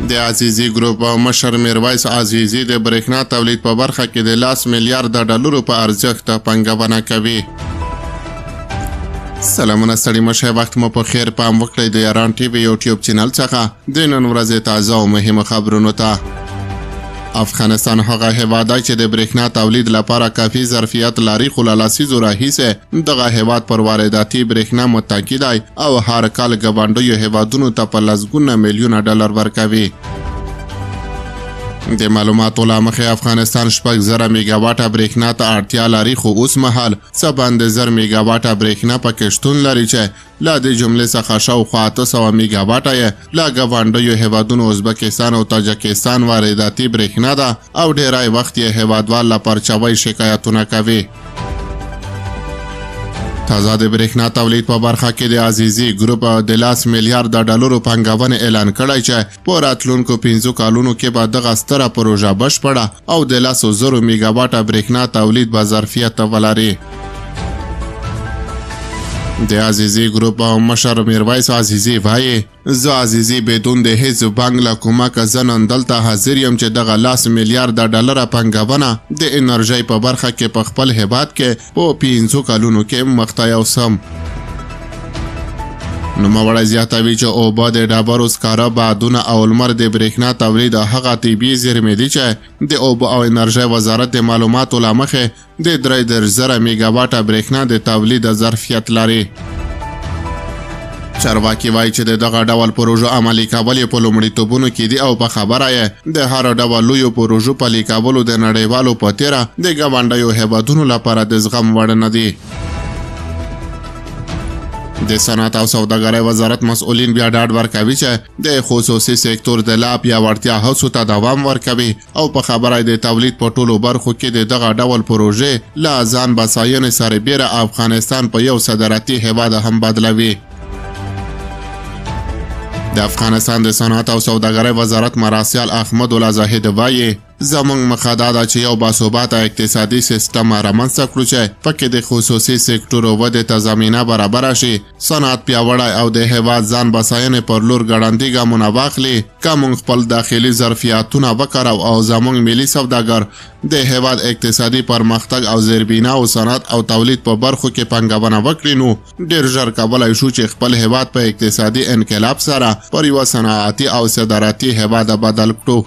د عزیزي ګروپ مشر میرویس عزیزي د برېښنا تولید په برخه کې د 10 میلیارډ ډالرو په ارزښت پنګونه کوي. سلامونه ستړي مشه، وخت مو په خیر. پام وکړئ د ایران ټي وي یوټیوب چینل څخه د نن ورځې تازه او مهمو خبرونو ته. افغانستان هغه هیواد دی چې د برېښنا تولید لپاره کافي ظرفیت لري، خو له لسیزو راهیسې دغه هیواد پر وارداتي برېښنا متکی دی او هر کال ګاونډیو هیوادونو ته په لسګونه میلیونه ډالر ورکوي. د معلوماتو له مخې افغانستان 6,000 میګاواټه برېښنا ته اړتیا لري، خو اوس مهال څه باندې 1000 میګاواټه برېښنا پکې شتون لري چې له دې جملې څخه شاوخوا 800 میګاواټه یې له ګاونډیو هیوادونو ازبکستان او تاجکستان وارداتي برېښنا ده او ډیری وخت یې هیوادوال له پرچاوۍ شکایتونه کوي. تازه د برېښنا تولید په برخه کې د عزیزي ګروپ د 10 میلیارډ ډالرو پانګونې اعلان کړی چې په راتلونکو 5 کالونو کې به دغه ستره پروژه بشپړه او د 100,000 میګاواټه برېښنا تولید به ظرفیت ولري. د عزیزي ګروپ مشر میرویس عزیزي وایي، زه عزیزي بدون د هیڅ بانک له کومکه زه نن دلته حاضر یم چې دغه 10 میلیارډ ډالره پانګونه د انرژۍ په برخه کې په خپل هیواد کې په 5 کلونو کې مخته یوسم. نوموړی زیاتوي چې اوبه د ډبرو سکاره، بادونه او لمر د برېښنا تولید هغه طبیعي زیرمې دي چې د اوبه او انرژۍ وزارت د معلوماتو له مخې د 3,000 میګاواټه برېښنا د تولید ظرفیت لري. چارواکي وایي چې دغه ډول پروژو عملي کول په لومړیتوبونو کې دي او په خبره یې د هر ډول لویو پروژو پلي کولو د نړیوالو په تیره د ګاونډیو هیوادونو لپاره د زغم وړ نه دي. د صنعت او سوداګرۍ وزارت مسؤلین بیا ډاډ ورکوي چې د خصوصي سکتور د لا پیاوړتیا هڅو ته دوام ورکوي او په خبره د تولید په ټولو برخو کې د دغه ډول پروژې له ځان بساینې سربیره افغانستان په یو صادراتي هیواد هم بدلوي. د افغانستان د صنعت او سوداګرۍ وزارت مراسل احمد الله زاهد وایي، زموږ مخه دا ده چې یو باثباته اقتصادي سیستم رامنځته کړو چې پکې د خصوصي سکتور ودې ته زمینه برابره شي، صنعت پیاوړی او د هیواد ځان بساینې پر لور ګړندي ګامونه واخلي. که موږ خپل داخلي ظرفیتونه وکاروو او زموږ ملي سوداګر د هیواد اقتصادي پرمختګ او زیربنا او صنعت او تولید په برخو کې پانګونه وکړي، نو ډېر ژر کولی شو چې خپل هیواد په اقتصادي انقلاب سره پر یوه صنعتي او صادراتي هیواد بدل کړو.